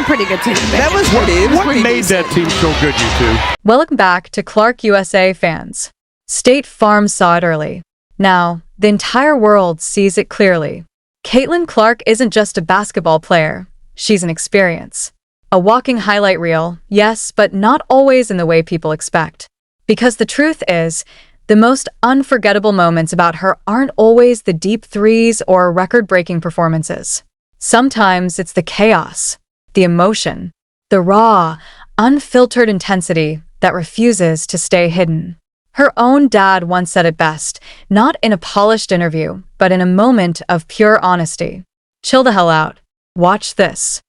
pretty good team. That was pretty. It was What pretty made decent. that team so good, you two? Welcome back to Clark USA fans. State Farm saw it early. Now, the entire world sees it clearly. Caitlin Clark isn't just a basketball player. She's an experience. A walking highlight reel, yes, but not always in the way people expect. Because the truth is, the most unforgettable moments about her aren't always the deep threes or record-breaking performances. Sometimes it's the chaos, the emotion, the raw, unfiltered intensity that refuses to stay hidden. Her own dad once said it best, not in a polished interview, but in a moment of pure honesty. Chill the hell out. Watch this.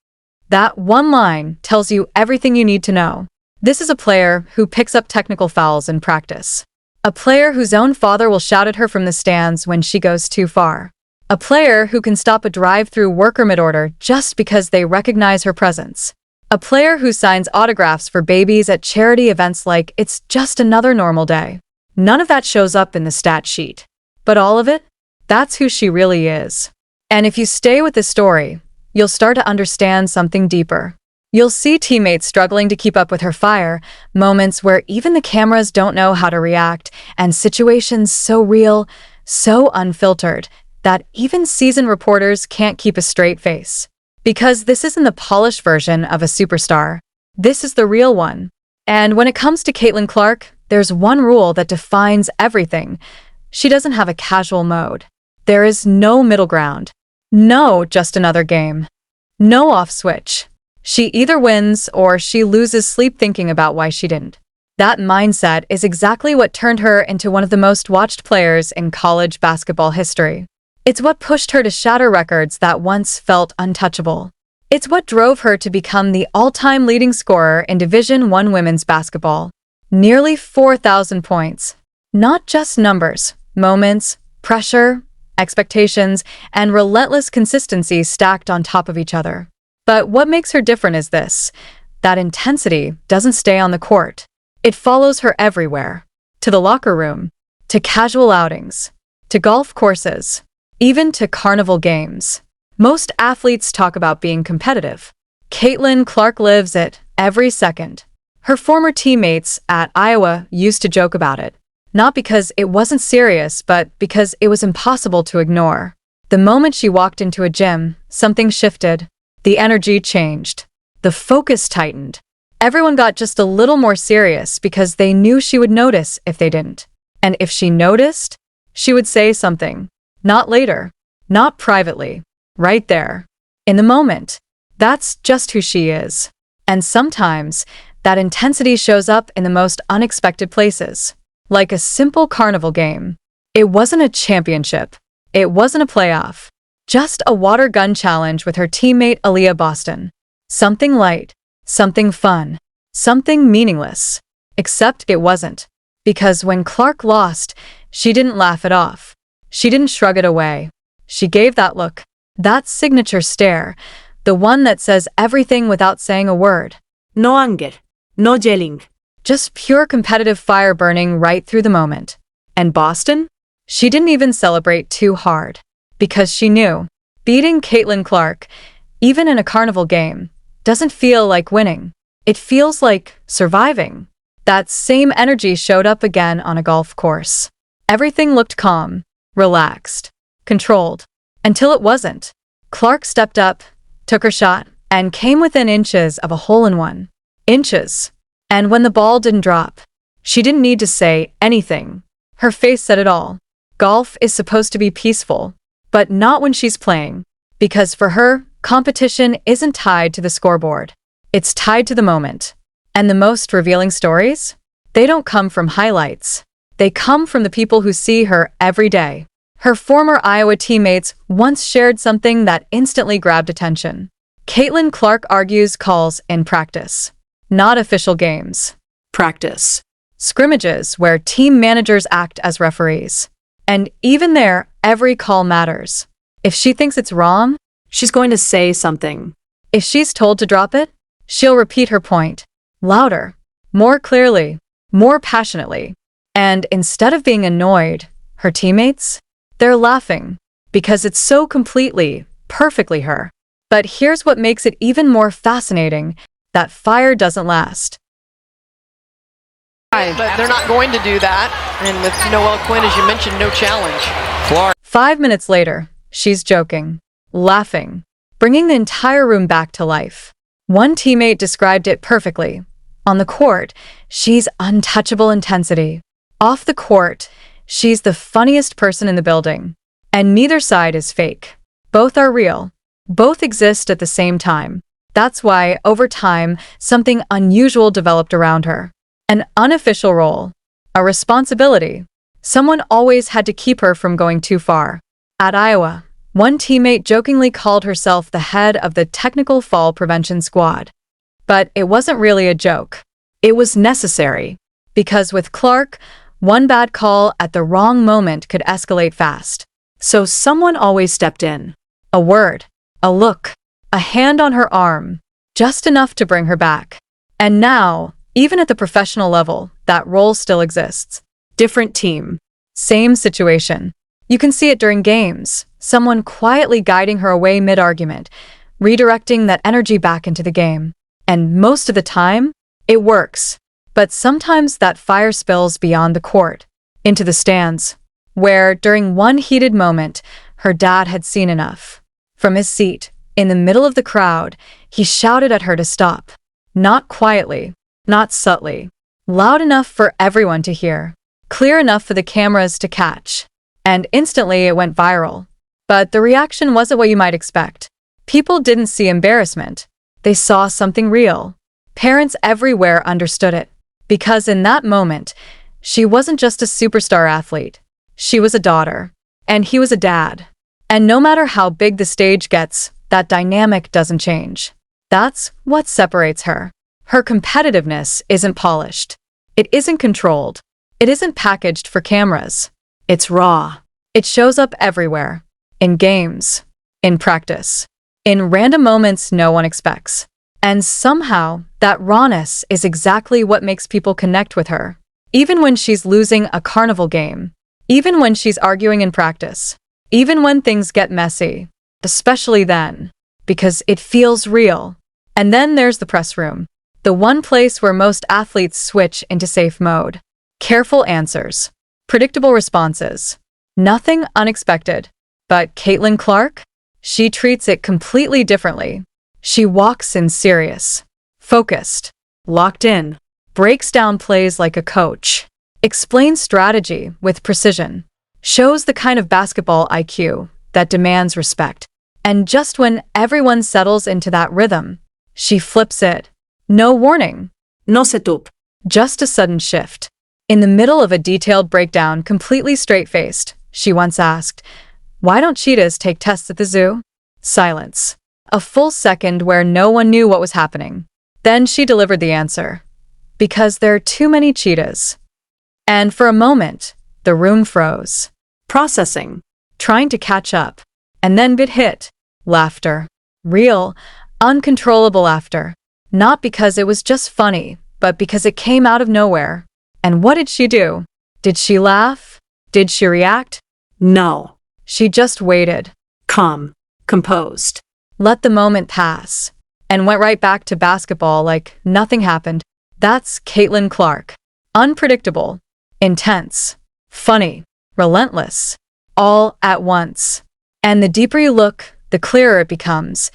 That one line tells you everything you need to know. This is a player who picks up technical fouls in practice. A player whose own father will shout at her from the stands when she goes too far. A player who can stop a drive-through worker mid-order just because they recognize her presence. A player who signs autographs for babies at charity events like it's just another normal day. None of that shows up in the stat sheet. But all of it? That's who she really is. And if you stay with this story, you'll start to understand something deeper. You'll see teammates struggling to keep up with her fire, moments where even the cameras don't know how to react, and situations so real, so unfiltered, that even seasoned reporters can't keep a straight face. Because this isn't the polished version of a superstar. This is the real one. And when it comes to Caitlin Clark, there's one rule that defines everything. She doesn't have a casual mode. There is no middle ground. No just another game. No off switch. She either wins or she loses sleep thinking about why she didn't. That mindset is exactly what turned her into one of the most watched players in college basketball history. It's what pushed her to shatter records that once felt untouchable. It's what drove her to become the all-time leading scorer in Division I women's basketball. Nearly 4,000 points. Not just numbers, moments, pressure, expectations, and relentless consistency stacked on top of each other. But what makes her different is this: that intensity doesn't stay on the court. It follows her everywhere. To the locker room, to casual outings, to golf courses, even to carnival games. Most athletes talk about being competitive. Caitlin Clark lives it every second. Her former teammates at Iowa used to joke about it. Not because it wasn't serious, but because it was impossible to ignore. The moment she walked into a gym, something shifted. The energy changed. The focus tightened. Everyone got just a little more serious because they knew she would notice if they didn't. And if she noticed, she would say something. Not later. Not privately. Right there. In the moment. That's just who she is. And sometimes, that intensity shows up in the most unexpected places. Like a simple carnival game. It wasn't a championship. It wasn't a playoff. Just a water gun challenge with her teammate Aaliyah Boston. Something light. Something fun. Something meaningless. Except it wasn't. Because when Clark lost, she didn't laugh it off. She didn't shrug it away. She gave that look. That signature stare. The one that says everything without saying a word. No anger. No yelling. Just pure competitive fire burning right through the moment. And Boston? She didn't even celebrate too hard. Because she knew, beating Caitlin Clark, even in a carnival game, doesn't feel like winning. It feels like surviving. That same energy showed up again on a golf course. Everything looked calm, relaxed, controlled. Until it wasn't. Clark stepped up, took her shot, and came within inches of a hole-in-one. Inches. And when the ball didn't drop, she didn't need to say anything. Her face said it all. Golf is supposed to be peaceful, but not when she's playing. Because for her, competition isn't tied to the scoreboard. It's tied to the moment. And the most revealing stories? They don't come from highlights. They come from the people who see her every day. Her former Iowa teammates once shared something that instantly grabbed attention. Caitlin Clark argues calls in practice. Not official games. Practice. Scrimmages where team managers act as referees. And even there, every call matters. If she thinks it's wrong, She's going to say something. if she's told to drop it, she'll repeat her point. Louder. More clearly. More passionately. And instead of being annoyed, her teammates? They're laughing. Because it's so completely, perfectly her. But here's what makes it even more fascinating. That fire doesn't last. But they're not going to do that. And with Noelle Quinn, as you mentioned, no challenge. Clark. 5 minutes later, she's joking, laughing, bringing the entire room back to life. One teammate described it perfectly. On the court, she's untouchable intensity. Off the court, she's the funniest person in the building. And neither side is fake. Both are real. Both exist at the same time. That's why, over time, something unusual developed around her. An unofficial role. A responsibility. Someone always had to keep her from going too far. At Iowa, one teammate jokingly called herself the head of the technical fall prevention squad. But it wasn't really a joke. It was necessary. Because with Clark, one bad call at the wrong moment could escalate fast. So someone always stepped in. A word, a look, a hand on her arm, just enough to bring her back. And now, even at the professional level, that role still exists. Different team. Same situation. You can see it during games, someone quietly guiding her away mid-argument, redirecting that energy back into the game. And most of the time, it works. But sometimes that fire spills beyond the court, into the stands, where, during one heated moment, her dad had seen enough. From his seat, in the middle of the crowd, he shouted at her to stop. Not quietly, not subtly, loud enough for everyone to hear, clear enough for the cameras to catch. And instantly it went viral. But the reaction wasn't what you might expect. People didn't see embarrassment. They saw something real. Parents everywhere understood it. Because in that moment, she wasn't just a superstar athlete. She was a daughter. And he was a dad. And no matter how big the stage gets, that dynamic doesn't change. That's what separates her. Her competitiveness isn't polished. It isn't controlled. It isn't packaged for cameras. It's raw. It shows up everywhere. In games. In practice. In random moments no one expects. And somehow, that rawness is exactly what makes people connect with her. Even when she's losing a carnival game. Even when she's arguing in practice. Even when things get messy. Especially then. Because it feels real. And then there's the press room. The one place where most athletes switch into safe mode. Careful answers. Predictable responses. Nothing unexpected. But Caitlin Clark? She treats it completely differently. She walks in serious. Focused. Locked in. Breaks down plays like a coach. Explains strategy with precision. Shows the kind of basketball IQ that demands respect. And just when everyone settles into that rhythm, she flips it. No warning. No setup. Just a sudden shift. In the middle of a detailed breakdown, completely straight-faced, she once asked, "Why don't cheetahs take tests at the zoo?" Silence. A full second where no one knew what was happening. Then she delivered the answer. Because there are too many cheetahs. And for a moment, the room froze. Processing. Trying to catch up. And then bit hit. Laughter. Real, uncontrollable laughter. Not because it was just funny, but because it came out of nowhere. And what did she do? Did she laugh? Did she react? No. She just waited. Calm. Composed. Let the moment pass. And went right back to basketball like nothing happened. That's Caitlin Clark. Unpredictable. Intense. Funny. Relentless. All at once. And the deeper you look, the clearer it becomes.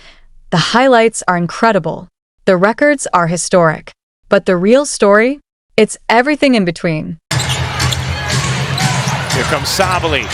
The highlights are incredible. The records are historic. But the real story? It's everything in between. Here comes Sabali.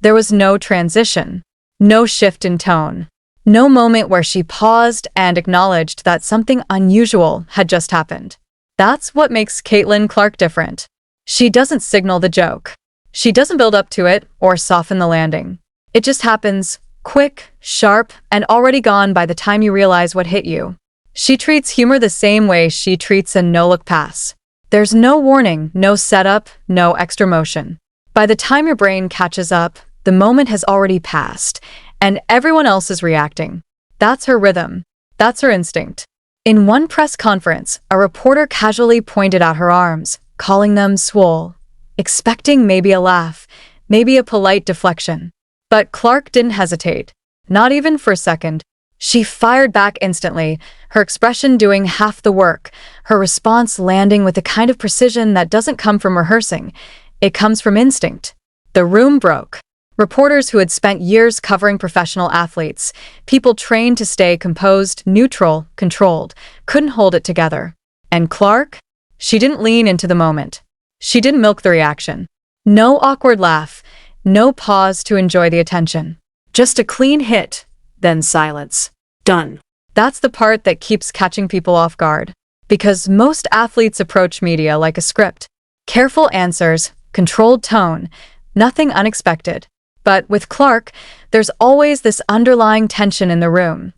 There was no transition. No shift in tone. No moment where she paused and acknowledged that something unusual had just happened. That's what makes Caitlin Clark different. She doesn't signal the joke. She doesn't build up to it or soften the landing. It just happens, quick, sharp, and already gone by the time you realize what hit you. She treats humor the same way she treats a no-look pass. There's no warning, no setup, no extra motion. By the time your brain catches up, the moment has already passed, and everyone else is reacting. That's her rhythm. That's her instinct. In one press conference, a reporter casually pointed out her arms, calling them swole, expecting maybe a laugh, maybe a polite deflection. But Clark didn't hesitate. Not even for a second. She fired back instantly, her expression doing half the work, her response landing with the kind of precision that doesn't come from rehearsing. It comes from instinct. The room broke. Reporters who had spent years covering professional athletes, people trained to stay composed, neutral, controlled, couldn't hold it together. And Clark? She didn't lean into the moment. She didn't milk the reaction. No awkward laugh, no pause to enjoy the attention. Just a clean hit, then silence. Done. That's the part that keeps catching people off guard. Because most athletes approach media like a script. Careful answers, controlled tone, nothing unexpected. But with Clark, there's always this underlying tension in the room.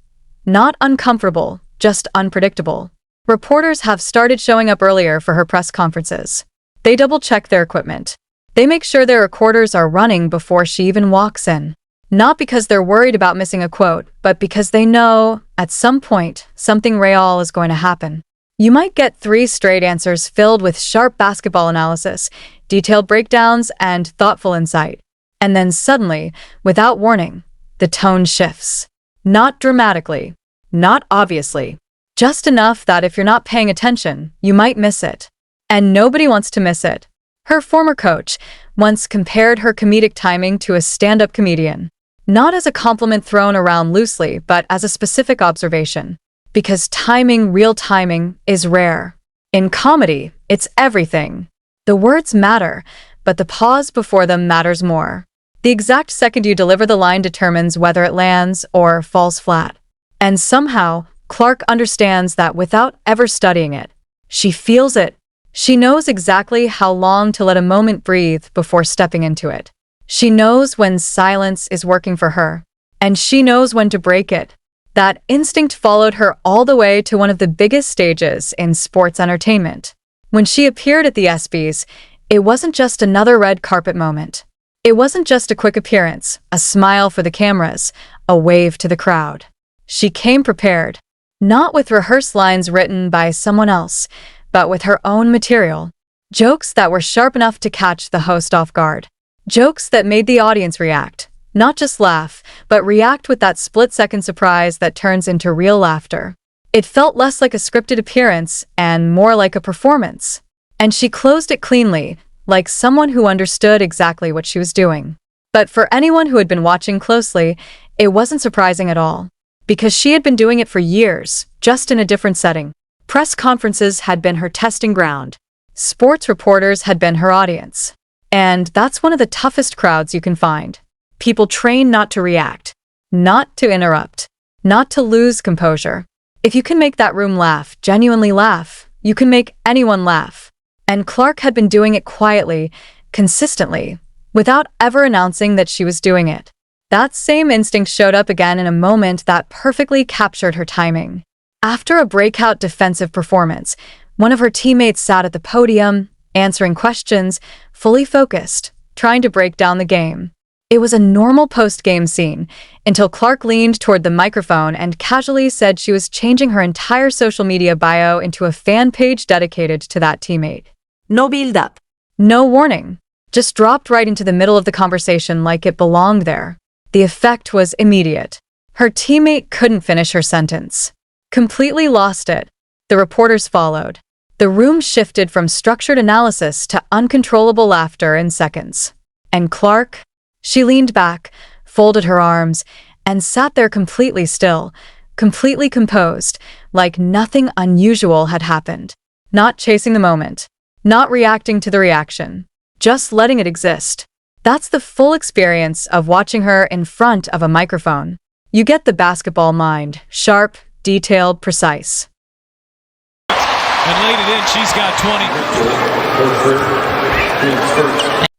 Not uncomfortable, just unpredictable. Reporters have started showing up earlier for her press conferences. They double-check their equipment. They make sure their recorders are running before she even walks in. Not because they're worried about missing a quote, but because they know, at some point, something real is going to happen. You might get 3 straight answers filled with sharp basketball analysis, detailed breakdowns, and thoughtful insight. And then suddenly, without warning, the tone shifts. Not dramatically, not obviously, just enough that if you're not paying attention, you might miss it. And nobody wants to miss it. Her former coach once compared her comedic timing to a stand-up comedian. Not as a compliment thrown around loosely, but as a specific observation. Because timing, real timing, is rare. In comedy, it's everything. The words matter, but the pause before them matters more. The exact second you deliver the line determines whether it lands or falls flat. And somehow, Clark understands that without ever studying it. She feels it. She knows exactly how long to let a moment breathe before stepping into it. She knows when silence is working for her. And she knows when to break it. That instinct followed her all the way to one of the biggest stages in sports entertainment. When she appeared at the ESPYs, it wasn't just another red carpet moment. It wasn't just a quick appearance, a smile for the cameras, a wave to the crowd. She came prepared, not with rehearsed lines written by someone else, but with her own material. Jokes that were sharp enough to catch the host off guard. Jokes that made the audience react, not just laugh, but react with that split-second surprise that turns into real laughter. It felt less like a scripted appearance and more like a performance. And she closed it cleanly, like someone who understood exactly what she was doing. But for anyone who had been watching closely, it wasn't surprising at all. Because she had been doing it for years, just in a different setting. Press conferences had been her testing ground. Sports reporters had been her audience. And that's one of the toughest crowds you can find. People trained not to react, not to interrupt, not to lose composure. If you can make that room laugh, genuinely laugh, you can make anyone laugh. And Clark had been doing it quietly, consistently, without ever announcing that she was doing it. That same instinct showed up again in a moment that perfectly captured her timing. After a breakout defensive performance, one of her teammates sat at the podium, answering questions, fully focused, trying to break down the game. It was a normal post-game scene, until Clark leaned toward the microphone and casually said she was changing her entire social media bio into a fan page dedicated to that teammate. No build-up. No warning. Just dropped right into the middle of the conversation like it belonged there. The effect was immediate. Her teammate couldn't finish her sentence. Completely lost it. The reporters followed. The room shifted from structured analysis to uncontrollable laughter in seconds. And Clark? She leaned back, folded her arms, and sat there completely still, completely composed, like nothing unusual had happened. Not chasing the moment. Not reacting to the reaction. Just letting it exist. That's the full experience of watching her in front of a microphone. You get the basketball mind, sharp, detailed, precise. And laid it in, she's got 20.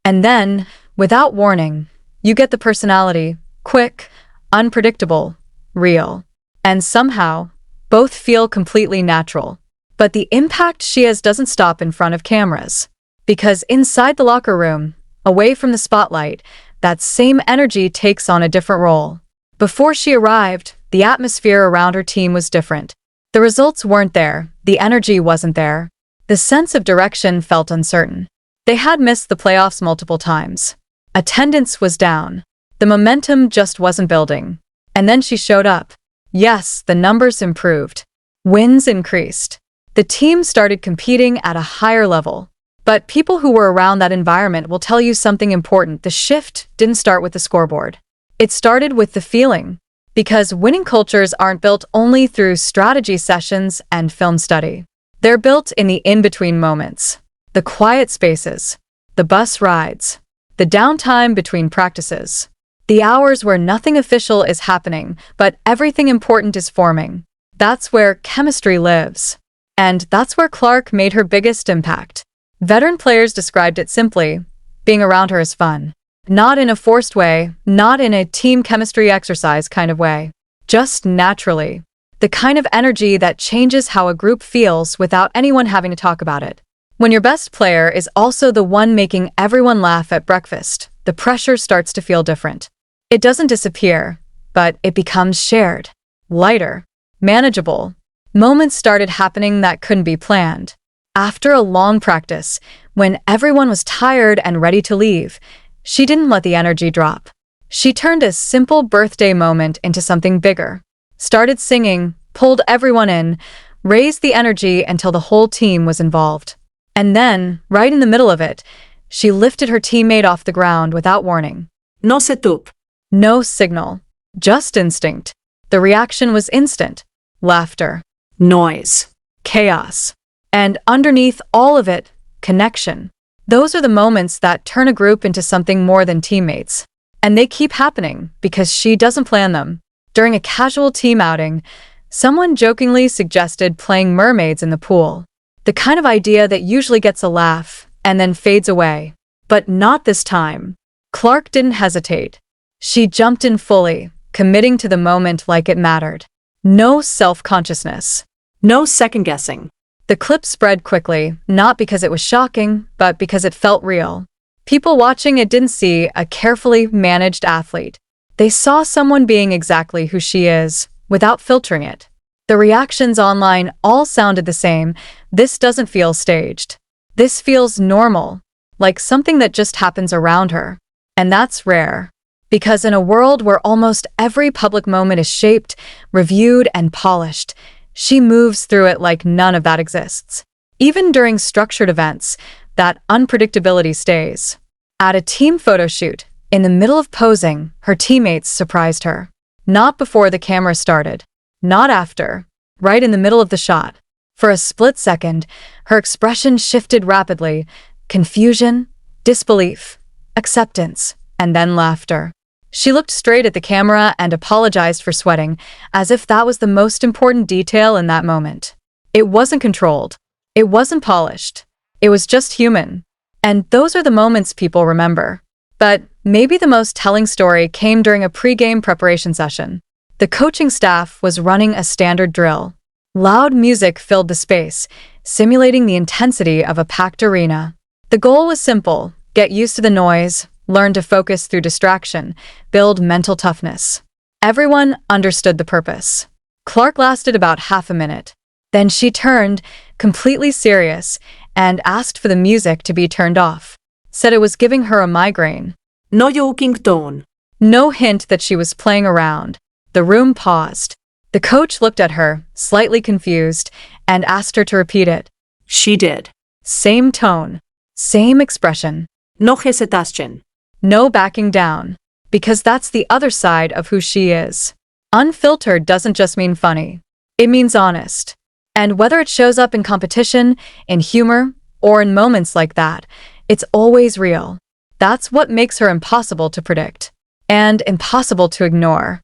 And then, without warning, you get the personality, quick, unpredictable, real. And somehow, both feel completely natural. But the impact she has doesn't stop in front of cameras. Because inside the locker room, away from the spotlight, that same energy takes on a different role. Before she arrived, the atmosphere around her team was different. The results weren't there, the energy wasn't there. The sense of direction felt uncertain. They had missed the playoffs multiple times. Attendance was down. The momentum just wasn't building. And then she showed up. Yes, the numbers improved. Wins increased. The team started competing at a higher level. But people who were around that environment will tell you something important. The shift didn't start with the scoreboard. It started with the feeling. Because winning cultures aren't built only through strategy sessions and film study. They're built in the in-between moments. The quiet spaces. The bus rides. The downtime between practices. The hours where nothing official is happening, but everything important is forming. That's where chemistry lives. And that's where Clark made her biggest impact. Veteran players described it simply. Being around her is fun. Not in a forced way, not in a team chemistry exercise kind of way. Just naturally. The kind of energy that changes how a group feels without anyone having to talk about it. When your best player is also the one making everyone laugh at breakfast, the pressure starts to feel different. It doesn't disappear, but it becomes shared, lighter, manageable. Moments started happening that couldn't be planned. After a long practice, when everyone was tired and ready to leave, she didn't let the energy drop. She turned a simple birthday moment into something bigger. Started singing, pulled everyone in, raised the energy until the whole team was involved. And then, right in the middle of it, she lifted her teammate off the ground without warning. No setup. No signal. Just instinct. The reaction was instant. Laughter. Noise. Chaos. And underneath all of it, connection. Those are the moments that turn a group into something more than teammates. And they keep happening because she doesn't plan them. During a casual team outing, someone jokingly suggested playing mermaids in the pool. The kind of idea that usually gets a laugh and then fades away. But not this time. Clark didn't hesitate. She jumped in fully, committing to the moment like it mattered. No self-consciousness. No second-guessing. The clip spread quickly, not because it was shocking, but because it felt real. People watching it didn't see a carefully managed athlete. They saw someone being exactly who she is, without filtering it. The reactions online all sounded the same. This doesn't feel staged. This feels normal, like something that just happens around her. And that's rare. Because in a world where almost every public moment is shaped, reviewed, and polished, she moves through it like none of that exists. Even during structured events, that unpredictability stays. At a team photo shoot, in the middle of posing, her teammates surprised her. Not before the camera started. Not after. Right in the middle of the shot. For a split second, her expression shifted rapidly. Confusion, disbelief, acceptance, and then laughter. She looked straight at the camera and apologized for sweating, as if that was the most important detail in that moment. It wasn't controlled. It wasn't polished. It was just human. And those are the moments people remember. But maybe the most telling story came during a pre-game preparation session. The coaching staff was running a standard drill. Loud music filled the space, simulating the intensity of a packed arena. The goal was simple: get used to the noise, learn to focus through distraction, build mental toughness. Everyone understood the purpose. Clark lasted about half a minute. Then she turned, completely serious, and asked for the music to be turned off. Said it was giving her a migraine. No joking tone. No hint that she was playing around. The room paused. The coach looked at her, slightly confused, and asked her to repeat it. She did. Same tone. Same expression. No hesitation. No backing down. Because that's the other side of who she is. Unfiltered doesn't just mean funny. It means honest. And whether it shows up in competition, in humor, or in moments like that, it's always real. That's what makes her impossible to predict. And impossible to ignore.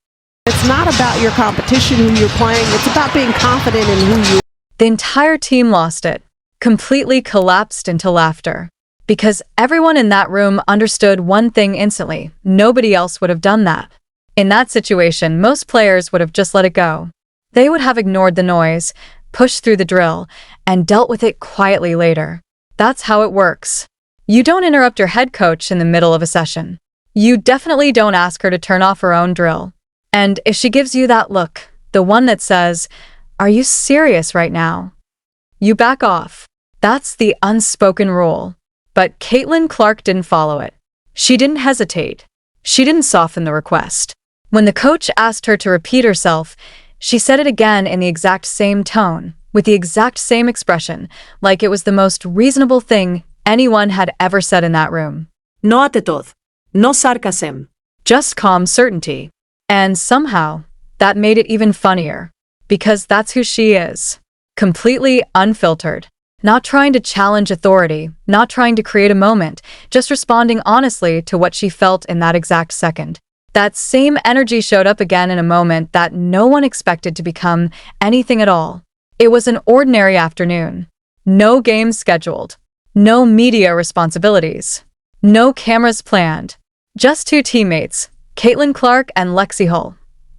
It's not about your competition, who you're playing. It's about being confident in who you are. The entire team lost it. Completely collapsed into laughter. Because everyone in that room understood one thing instantly: nobody else would have done that. In that situation, most players would have just let it go. They would have ignored the noise, pushed through the drill, and dealt with it quietly later. That's how it works. You don't interrupt your head coach in the middle of a session. You definitely don't ask her to turn off her own drill. And if she gives you that look, the one that says, "Are you serious right now?" you back off. That's the unspoken rule. But Caitlin Clark didn't follow it. She didn't hesitate. She didn't soften the request. When the coach asked her to repeat herself, She said it again in the exact same tone, with the exact same expression, like it was the most reasonable thing anyone had ever said in that room. No atetod. No sarcasm. Just calm certainty. And somehow, that made it even funnier. Because that's who she is. Completely unfiltered. Not trying to challenge authority, not trying to create a moment, just responding honestly to what she felt in that exact second. That same energy showed up again in a moment that no one expected to become anything at all. It was an ordinary afternoon. No games scheduled. No media responsibilities. No cameras planned. Just two teammates, Caitlin Clark and Lexi Hull,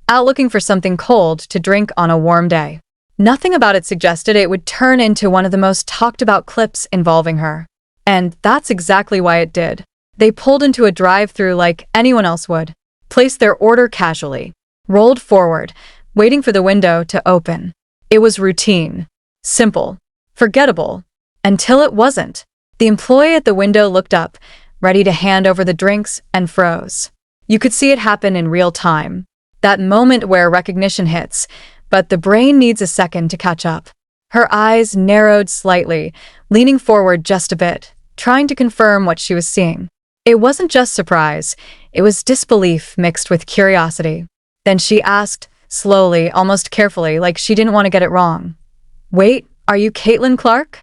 out looking for something cold to drink on a warm day. Nothing about it suggested it would turn into one of the most talked about clips involving her. And that's exactly why it did. They pulled into a drive-thru like anyone else would, placed their order casually, rolled forward, waiting for the window to open. It was routine, simple, forgettable, until it wasn't. The employee at the window looked up, ready to hand over the drinks, and froze. You could see it happen in real time. That moment where recognition hits, but the brain needs a second to catch up. Her eyes narrowed slightly, leaning forward just a bit, trying to confirm what she was seeing. It wasn't just surprise, it was disbelief mixed with curiosity. Then she asked, slowly, almost carefully, like she didn't want to get it wrong. "Wait, are you Caitlin Clark?"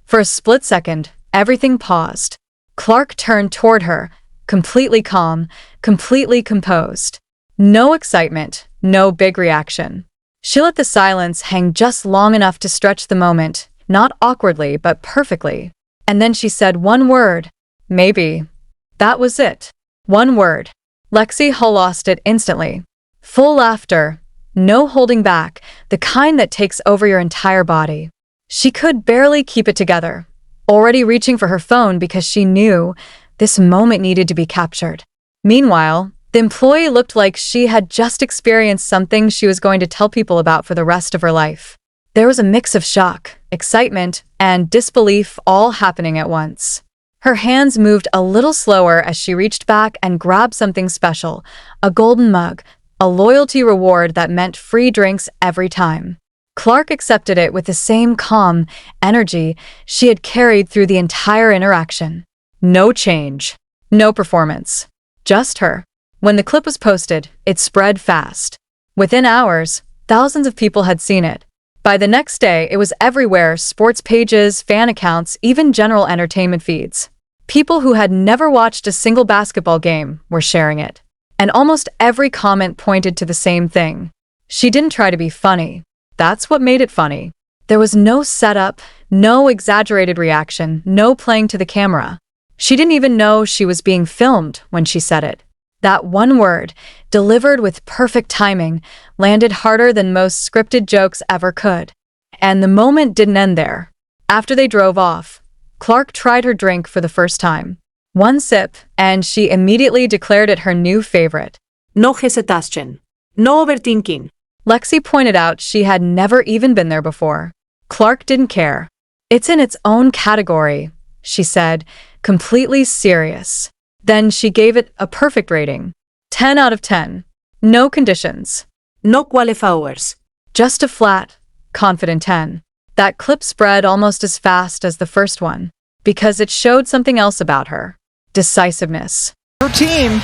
For a split second, everything paused. Clark turned toward her, completely calm, completely composed. No excitement, no big reaction. She let the silence hang just long enough to stretch the moment, not awkwardly, but perfectly. And then she said one word, "Maybe." That was it. One word. Lexi Hull lost it instantly. Full laughter, no holding back, the kind that takes over your entire body. She could barely keep it together, already reaching for her phone because she knew this moment needed to be captured. Meanwhile, the employee looked like she had just experienced something she was going to tell people about for the rest of her life. There was a mix of shock, excitement, and disbelief all happening at once. Her hands moved a little slower as she reached back and grabbed something special, a golden mug, a loyalty reward that meant free drinks every time. Clark accepted it with the same calm energy she had carried through the entire interaction. No change. No performance. Just her. When the clip was posted, it spread fast. Within hours, thousands of people had seen it. By the next day, it was everywhere: sports pages, fan accounts, even general entertainment feeds. People who had never watched a single basketball game were sharing it. And almost every comment pointed to the same thing. She didn't try to be funny. That's what made it funny. There was no setup, no exaggerated reaction, no playing to the camera. She didn't even know she was being filmed when she said it. That one word, delivered with perfect timing, landed harder than most scripted jokes ever could. And the moment didn't end there. After they drove off, Clark tried her drink for the first time. One sip, and she immediately declared it her new favorite. No hesitation. No overthinking. Lexi pointed out she had never even been there before. Clark didn't care. "It's in its own category," she said, completely serious. Then she gave it a perfect rating. 10 out of 10. No conditions. No qualifiers. Just a flat, confident 10. That clip spread almost as fast as the first one, because it showed something else about her. Decisiveness. Her team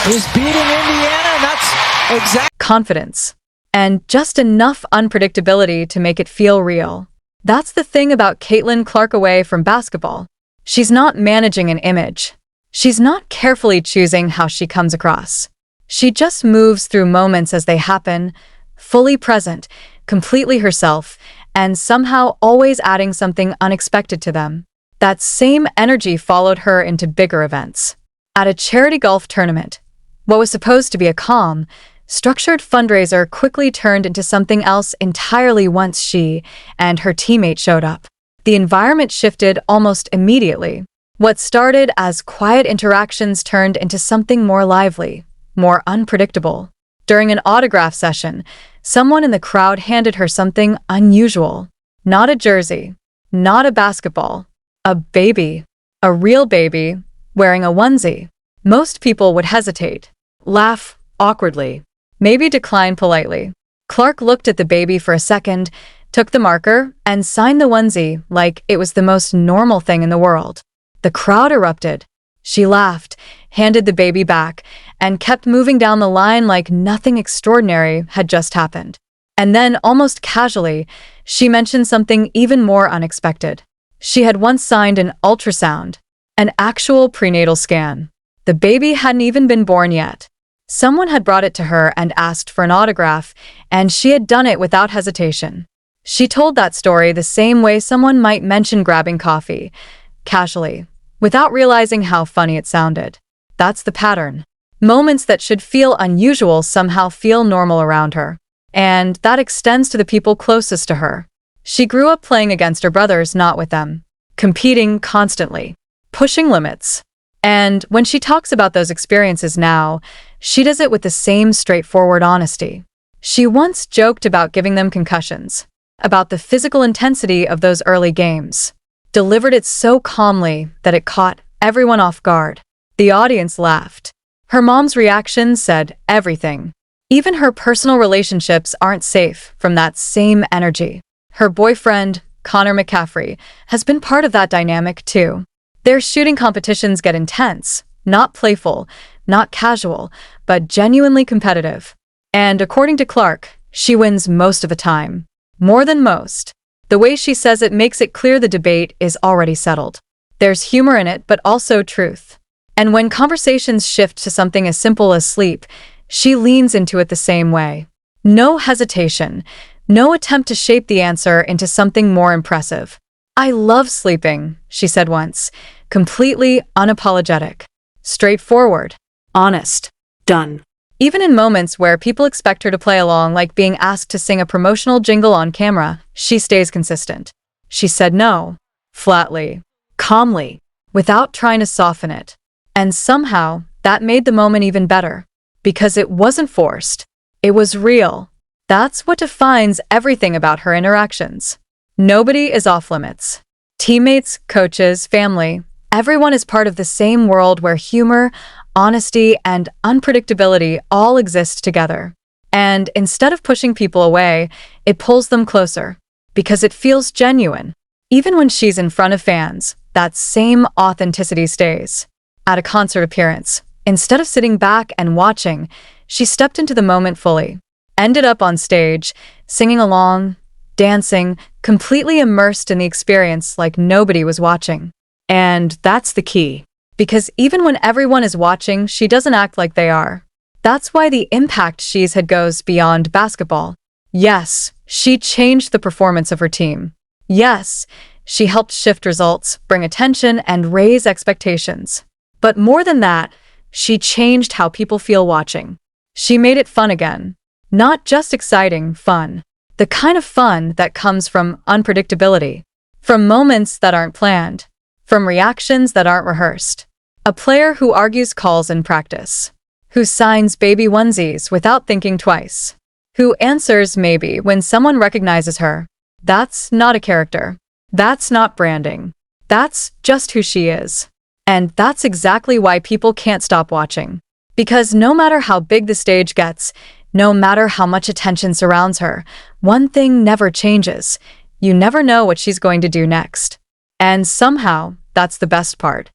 is beating Indiana, and that's exactly Confidence. And just enough unpredictability to make it feel real. That's the thing about Caitlin Clark away from basketball. She's not managing an image. She's not carefully choosing how she comes across. She just moves through moments as they happen, fully present, completely herself, and somehow always adding something unexpected to them. That same energy followed her into bigger events. At a charity golf tournament, what was supposed to be a calm, structured fundraiser quickly turned into something else entirely once she and her teammate showed up. The environment shifted almost immediately. What started as quiet interactions turned into something more lively, more unpredictable. During an autograph session, someone in the crowd handed her something unusual. Not a jersey, not a basketball, a baby. A real baby, wearing a onesie. Most people would hesitate, laugh awkwardly, maybe decline politely. Clark looked at the baby for a second, took the marker, and signed the onesie like it was the most normal thing in the world. The crowd erupted. She laughed, handed the baby back, and kept moving down the line like nothing extraordinary had just happened. And then, almost casually, she mentioned something even more unexpected. She had once signed an ultrasound, an actual prenatal scan. The baby hadn't even been born yet. Someone had brought it to her and asked for an autograph, and she had done it without hesitation. She told that story the same way someone might mention grabbing coffee, casually, without realizing how funny it sounded. That's the pattern. Moments that should feel unusual somehow feel normal around her. And that extends to the people closest to her. She grew up playing against her brothers, not with them. Competing constantly. Pushing limits. And when she talks about those experiences now, she does it with the same straightforward honesty. She once joked about giving them concussions, about the physical intensity of those early games. Delivered it so calmly that it caught everyone off guard. The audience laughed. Her mom's reaction said everything. Even her personal relationships aren't safe from that same energy. Her boyfriend, Connor McCaffrey, has been part of that dynamic too. Their shooting competitions get intense, not playful, not casual, but genuinely competitive. And according to Clark, she wins most of the time. More than most. The way she says it makes it clear the debate is already settled. There's humor in it, but also truth. And when conversations shift to something as simple as sleep, she leans into it the same way. No hesitation, no attempt to shape the answer into something more impressive. I love sleeping, she said once, completely unapologetic. Straightforward. Honest. Done. Even in moments where people expect her to play along, like being asked to sing a promotional jingle on camera, she stays consistent. She said no, flatly, calmly, without trying to soften it. And somehow, that made the moment even better. Because it wasn't forced. It was real. That's what defines everything about her interactions. Nobody is off limits. Teammates, coaches, family, everyone is part of the same world where humor, honesty, and unpredictability all exist together. And instead of pushing people away, it pulls them closer. Because it feels genuine. Even when she's in front of fans, that same authenticity stays. At a concert appearance, instead of sitting back and watching, she stepped into the moment fully. Ended up on stage, singing along, dancing, completely immersed in the experience like nobody was watching. And that's the key. Because even when everyone is watching, she doesn't act like they are. That's why the impact she's had goes beyond basketball. Yes, she changed the performance of her team. Yes, she helped shift results, bring attention, and raise expectations. But more than that, she changed how people feel watching. She made it fun again. Not just exciting, fun. The kind of fun that comes from unpredictability. From moments that aren't planned. From reactions that aren't rehearsed. A player who argues calls in practice. Who signs baby onesies without thinking twice. Who answers maybe when someone recognizes her. That's not a character. That's not branding. That's just who she is. And that's exactly why people can't stop watching. Because no matter how big the stage gets, no matter how much attention surrounds her, one thing never changes. You never know what she's going to do next. And somehow, that's the best part.